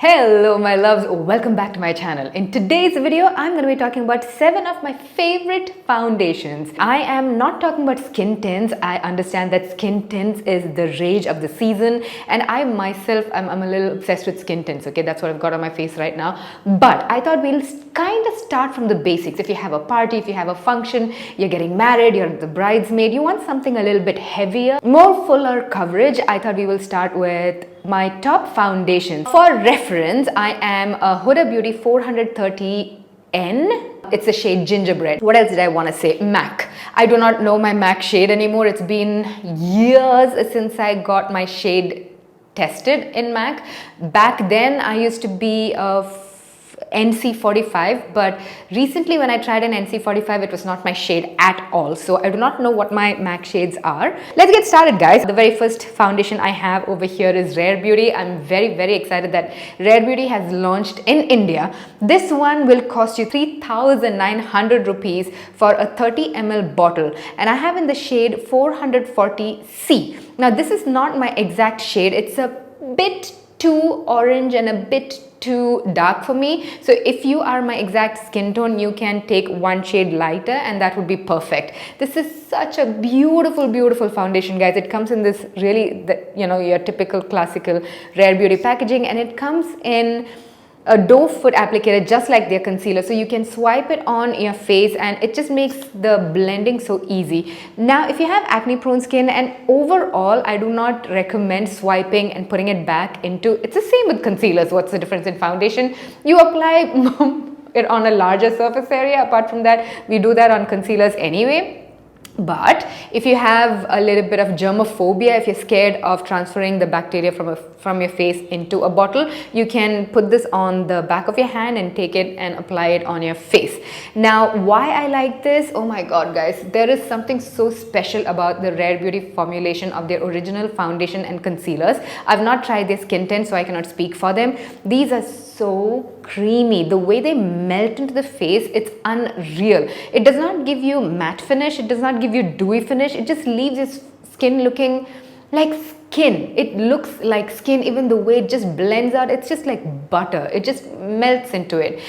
Hello my loves, welcome back to my channel. In today's video, I'm going to be talking about 7 of my favorite foundations. I am not talking about skin tints. I understand that skin tints is the rage of the season and I myself, I'm a little obsessed with skin tints, okay? That's what I've got on my face right now. But I thought we'll kind of start from the basics. If you have a party, if you have a function, you're getting married, you're the bridesmaid, you want something a little bit heavier, more fuller coverage, I thought we will start with my top foundation. For reference, I am a Huda Beauty 430N. It's the shade Gingerbread. What else did I want to say? MAC. I do not know my MAC shade anymore. It's been years since I got my shade tested in MAC. Back then, I used to be a NC45, but recently when I tried an NC45, it was not my shade at all. So I do not know what my MAC shades are. Let's get started, guys. The very first foundation I have over here is Rare Beauty. I'm very excited that Rare Beauty has launched in India. This one will cost you 3,900 rupees for a 30 ml bottle, and I have in the shade 440C. Now this is not my exact shade. It's a bit too orange and a bit too dark for me. So if you are my exact skin tone, you can take one shade lighter and that would be perfect. This is such a beautiful foundation, guys. It comes in this really, your typical classical Rare Beauty packaging, and it comes in a doe foot applicator just like their concealer, so you can swipe it on your face and it just makes the blending so easy. Now if you have acne prone skin, and overall I do not recommend swiping and putting it back into, it's the same with concealers. What's the difference in foundation? You apply it on a larger surface area. Apart from that, we do that on concealers anyway. But if you have a little bit of germophobia, if you're scared of transferring the bacteria from your face into a bottle, you can put this on the back of your hand and take it and apply it on your face. Now, why I like this? Oh my god, guys, there is something so special about the Rare Beauty formulation of their original foundation and concealers. I've not tried their skin tint, so I cannot speak for them. These are so creamy. The way they melt into the face, it's unreal. It does not give you matte finish, it does not give you dewy finish, it just leaves your skin looking like skin. It looks like skin, even the way it just blends out, it's just like butter. It just melts into it.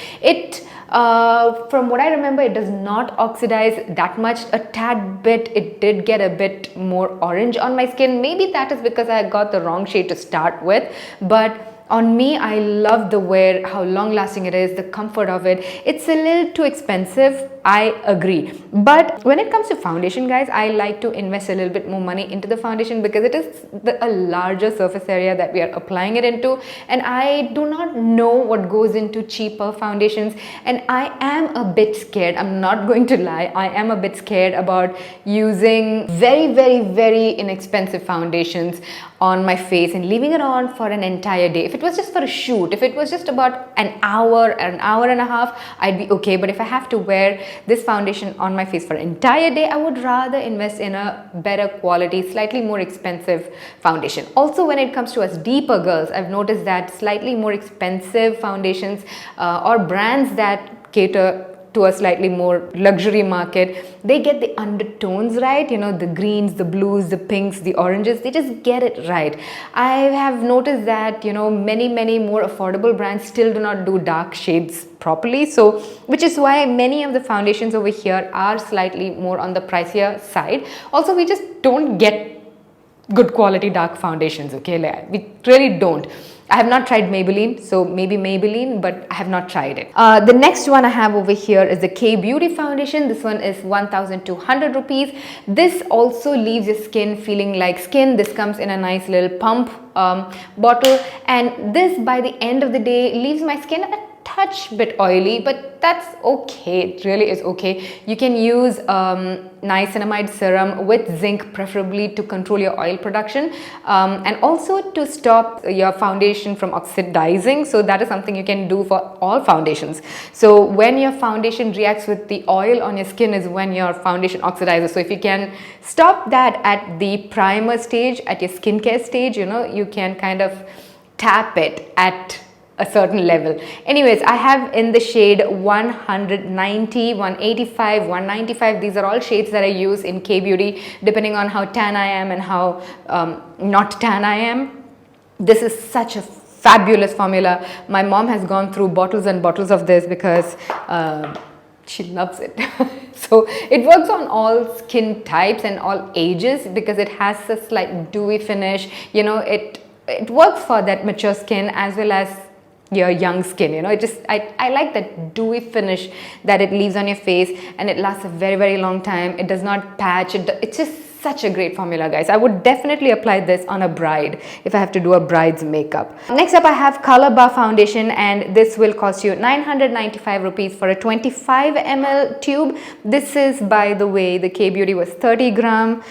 From what I remember, it does not oxidize that much. A tad bit, it did get a bit more orange on my skin. Maybe that is because I got the wrong shade to start with, but on me, I love the wear, how long lasting it is, the comfort of it. It's a little too expensive, I agree. But when it comes to foundation, guys, I like to invest a little bit more money into the foundation because it is a larger surface area that we are applying it into. And I do not know what goes into cheaper foundations. And I am a bit scared, I'm not going to lie, I am a bit scared about using very inexpensive foundations on my face and leaving it on for an entire day. If it was just for a shoot, if it was just about an hour and a half, I'd be okay. But if I have to wear this foundation on my face for an entire day, I would rather invest in a better quality, slightly more expensive foundation. Also, when it comes to us deeper girls, I've noticed that slightly more expensive foundations or brands that cater to a slightly more luxury market, they get the undertones right, the greens, the blues, the pinks, the oranges, they just get it right. I have noticed that, many more affordable brands still do not do dark shades properly, so which is why many of the foundations over here are slightly more on the pricier side. Also, we just don't get good quality dark foundations, okay? We really don't. I have not tried Maybelline, so maybe Maybelline, but I have not tried it. The next one I have over here is the K Beauty foundation. This one is 1,200 rupees. This also leaves your skin feeling like skin. This comes in a nice little pump bottle, and this by the end of the day leaves my skin a touch bit oily, but that's okay. It really is okay. You can use niacinamide serum with zinc, preferably to control your oil production and also to stop your foundation from oxidizing. So that is something you can do for all foundations. So when your foundation reacts with the oil on your skin is when your foundation oxidizes. So if you can stop that at the primer stage, at your skincare stage, you can kind of tap it at a certain level. Anyways, I have in the shade 190, 185, 195. These are all shades that I use in K Beauty, depending on how tan I am and how not tan I am. This is such a fabulous formula. My mom has gone through bottles and bottles of this because she loves it. So it works on all skin types and all ages because it has a slight dewy finish. You know, it works for that mature skin as well as your young skin. You know, I like that dewy finish that it leaves on your face, and it lasts a very, very long time. It does not patch. It's just such a great formula, guys. I would definitely apply this on a bride if I have to do a bride's makeup. Next up, I have Colorbar foundation, and this will cost you 995 rupees for a 25 ml tube. This is, by the way, the K Beauty was 30 gram.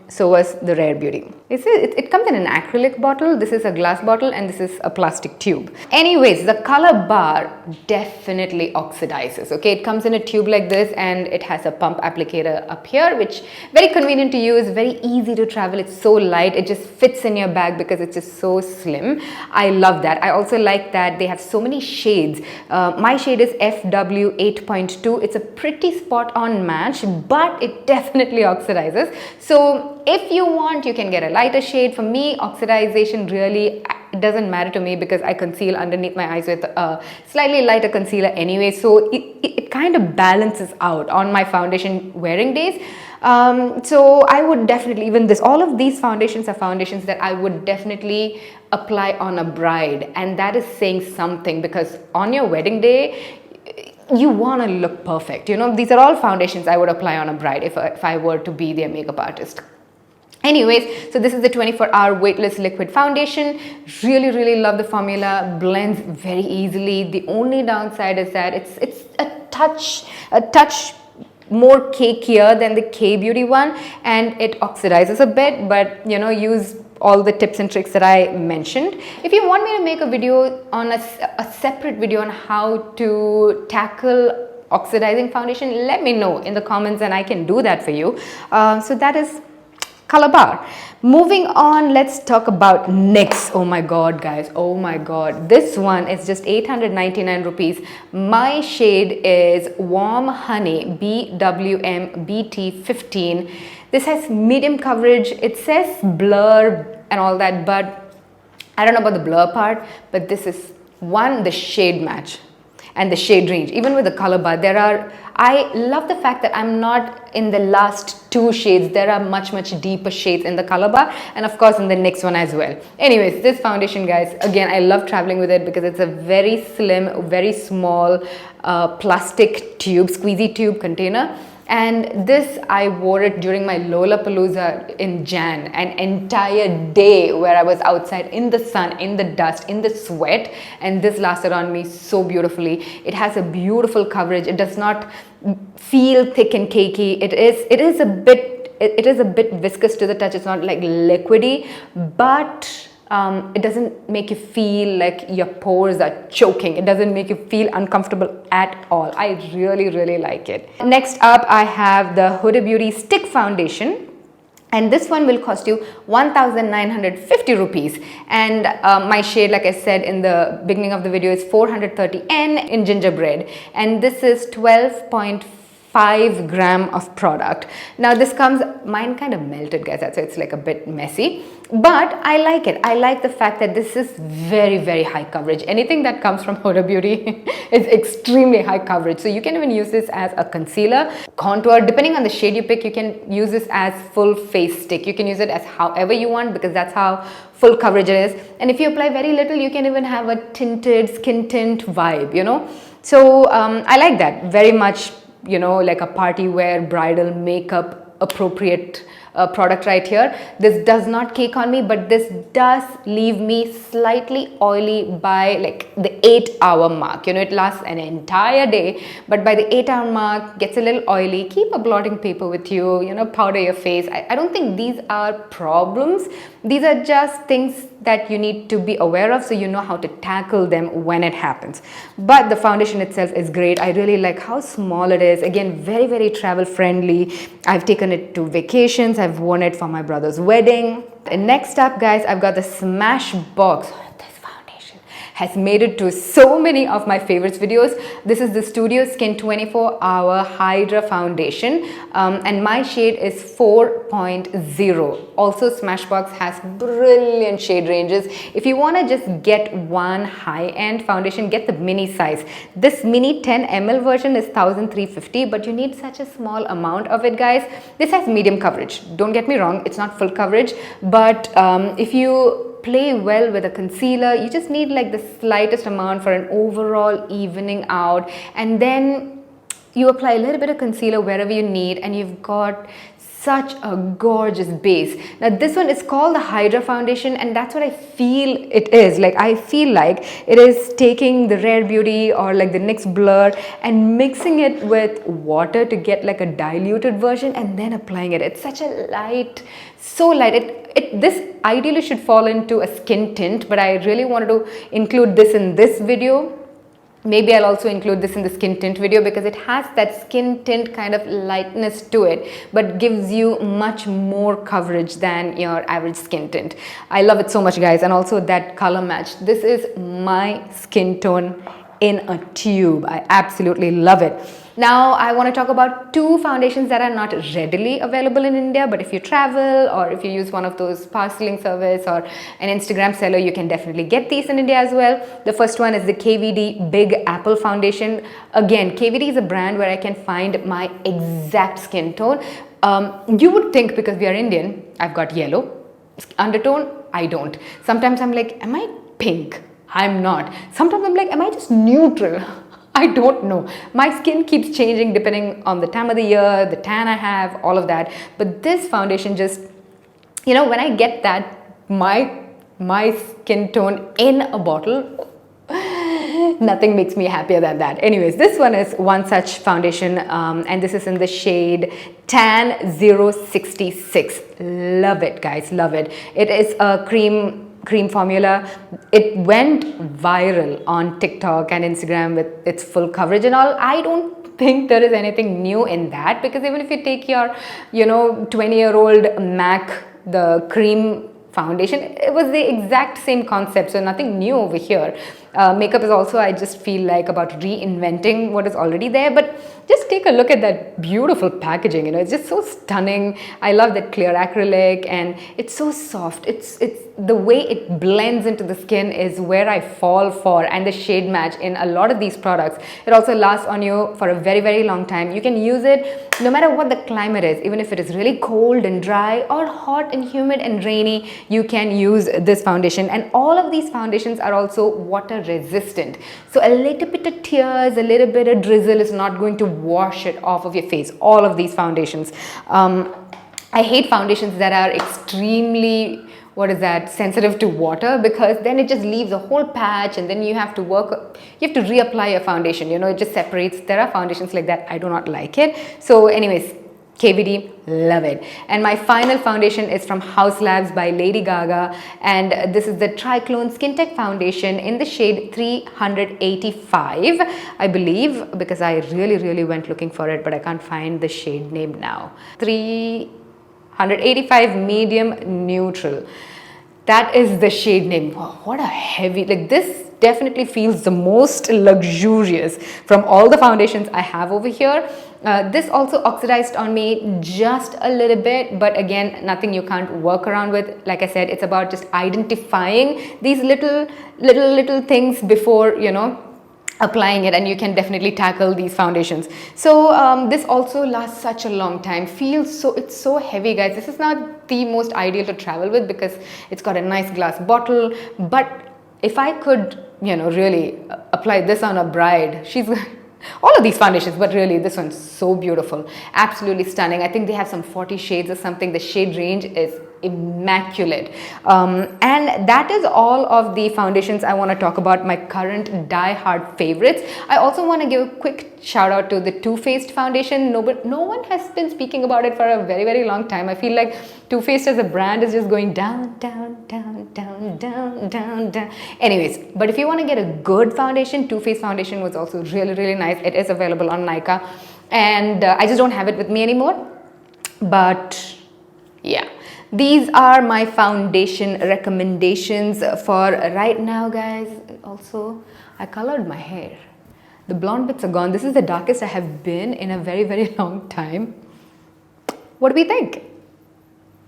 So was the Rare Beauty. It comes in an acrylic bottle, this is a glass bottle, and this is a plastic tube. Anyways, the Colorbar definitely oxidizes, okay? It comes in a tube like this, and it has a pump applicator up here, which very convenient to use, very easy to travel. It's so light, it just fits in your bag because it's just so slim. I love that. I also like that they have so many shades. My shade is FW 8.2. It's a pretty spot on match, but it definitely oxidizes. So if you want, you can get a lighter shade. For me, oxidization really, it doesn't matter to me because I conceal underneath my eyes with a slightly lighter concealer anyway. So it kind of balances out on my foundation wearing days. So I would definitely, even all of these foundations are foundations that I would definitely apply on a bride. And that is saying something because on your wedding day, you want to look perfect. You know, these are all foundations I would apply on a bride if I were to be their makeup artist. Anyways, so this is the 24-hour weightless liquid foundation. Really, really love the formula. Blends very easily. The only downside is that it's a touch more cakier than the K Beauty one, and it oxidizes a bit, but you know, use all the tips and tricks that I mentioned. If you want me to make a video on a separate video on how to tackle oxidizing foundation, let me know in the comments and I can do that for you. So that is Colorbar. Moving on, let's talk about NYX. Oh my god, guys, oh my god, this one is just 899 rupees. My shade is Warm Honey BWM BT15. This has medium coverage. It says blur and all that, but I don't know about the blur part, but this is the shade match and the shade range. Even with the Colorbar, I love the fact that I'm not in the last two shades. There are much deeper shades in the Colorbar, and of course in the next one as well. Anyways, this foundation, guys, again, I love traveling with it because it's a very slim, very small plastic tube, squeezy tube container. And this, I wore it during my Lollapalooza in Jan, an entire day where I was outside in the sun, in the dust, in the sweat, and this lasted on me so beautifully. It has a beautiful coverage. It does not feel thick and cakey. It is a bit viscous to the touch. It's not like liquidy, but it doesn't make you feel like your pores are choking. It doesn't make you feel uncomfortable at all. I really like it. Next up, I have the Huda Beauty Stick Foundation. And this one will cost you 1,950 rupees. And my shade, like I said in the beginning of the video, is 430N in Gingerbread. And this is 12.5 gram of product. Now this comes, mine kind of melted, guys, so it's like a bit messy, but I like it. I like the fact that this is very high coverage. Anything that comes from Huda Beauty is extremely high coverage. So you can even use this as a concealer, contour, depending on the shade you pick. You can use this as full face stick. You can use it as however you want because that's how full coverage it is. And if you apply very little, you can even have a tinted skin tint vibe, you know. So I like that very much. You know, like a party wear, bridal makeup appropriate product right here. This does not cake on me, but this does leave me slightly oily by like the 8-hour mark. You know, it lasts an entire day, but by the 8-hour mark, gets a little oily. Keep a blotting paper with you, you know, powder your face. I don't think these are problems. These are just things that you need to be aware of so you know how to tackle them when it happens. But the foundation itself is great. I really like how small it is. Again, very travel friendly. I've taken it to vacations. I've worn it for my brother's wedding. And next up, guys, I've got the Smashbox. This foundation has made it to so many of my favorites videos. This is the Studio Skin 24-Hour Hydra Foundation, and my shade is 4.0. Also, Smashbox has brilliant shade ranges. If you want to just get one high-end foundation, get the mini size. This mini 10 ml version is 1350, but you need such a small amount of it, guys. This has medium coverage. Don't get me wrong, it's not full coverage, but if you play well with a concealer, you just need like the slightest amount for an overall evening out, and then you apply a little bit of concealer wherever you need, and you've got such a gorgeous base. Now this one is called the Hydra foundation, and that's what I feel it is. Like, I feel like it is taking the Rare Beauty or like the NYX Blur and mixing it with water to get like a diluted version and then applying it. It's such a light, so light. This ideally should fall into a skin tint, but I really wanted to include this in this video. Maybe I'll also include this in the skin tint video because it has that skin tint kind of lightness to it, but gives you much more coverage than your average skin tint. I love it so much, guys. And also that color match. This is my skin tone in a tube. I absolutely love it. Now I want to talk about two foundations that are not readily available in India, but if you travel or if you use one of those parceling service or an Instagram seller, you can definitely get these in India as well. The first one is the KVD Big Apple foundation. Again, KVD is a brand where I can find my exact skin tone. You would think because we are Indian, I've got yellow undertone. I don't. Sometimes I'm like, am I pink? I'm not. Sometimes I'm like, am I just neutral? I don't know. My skin keeps changing depending on the time of the year, the tan I have, all of that. But this foundation just, you know, when I get that, my skin tone in a bottle, nothing makes me happier than that. Anyways, this one is one such foundation, and this is in the shade Tan 066. Love it, guys, love it. It is a cream formula. It went viral on TikTok and Instagram with its full coverage and all. I don't think there is anything new in that, because even if you take your, you know, 20-year-old MAC, the cream foundation, it was the exact same concept, so nothing new over here. Makeup is also, I just feel like, about reinventing what is already there. But just take a look at that beautiful packaging, you know, it's just so stunning. I love that clear acrylic, and it's so soft. It's the way it blends into the skin is where I fall for, and the shade match in a lot of these products. It also lasts on you for a very, very long time. You can use it no matter what the climate is, even if it is really cold and dry or hot and humid and rainy, you can use this foundation. And all of these foundations are also water resistant, so a little bit of tears, a little bit of drizzle is not going to wash it off of your face. All of these foundations. I hate foundations that are extremely, sensitive to water, because then it just leaves a whole patch and then you have to reapply your foundation, you know, it just separates. There are foundations like that. I do not like it. So anyways, KVD, love it. And my final foundation is from Haus Labs by Lady Gaga, and this is the TRICLONE Skin Tech Foundation in the shade 385, I believe, because I really went looking for it, but I can't find the shade name now. 385 medium neutral. That is the shade name. Wow, what a heavy, like, this definitely feels the most luxurious from all the foundations I have over here. This also oxidized on me just a little bit, but again, nothing you can't work around with. Like I said, it's about just identifying these little things before, you know, applying it, and you can definitely tackle these foundations. So this also lasts such a long time. It's so heavy, guys. This is not the most ideal to travel with because it's got a nice glass bottle, but if I could, you know, really apply this on a bride, all of these foundations, but really this one's so beautiful, absolutely stunning. I think they have some 40 shades or something. The shade range is immaculate. And that is all of the foundations I want to talk about, my current die-hard favorites. I also want to give a quick shout out to the Too Faced foundation. No one has been speaking about it for a very long time. I feel like Too Faced as a brand is just going down. Anyways, but if you want to get a good foundation, Too Faced foundation was also really nice. It is available on nykaa, and I just don't have it with me anymore. But yeah, These are my foundation recommendations for right now, guys. Also, I colored my hair. The blonde bits are gone. This is the darkest I have been in a very, very long time. What do we think?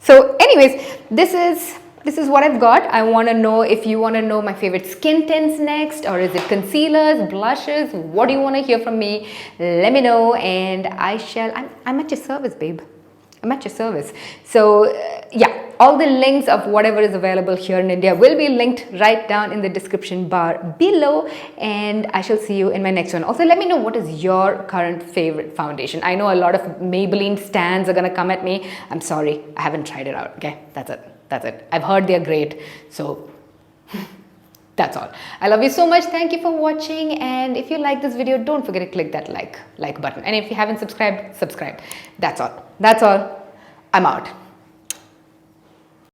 So anyways, this is what I've got. I want to know if you want to know my favorite skin tints next, or is it concealers, blushes? What do you want to hear from me? Let me know, and I'm at your service, babe. I'm at your service. So yeah, all the links of whatever is available here in India will be linked right down in the description bar below, and I shall see you in my next one. Also, let me know what is your current favorite foundation. I know a lot of Maybelline stans are gonna come at me. I'm sorry, I haven't tried it out. Okay, that's it. I've heard they're great, so that's all. I love you so much. Thank you for watching, and if you like this video, don't forget to click that like button, and if you haven't subscribed, subscribe. That's all. I'm out.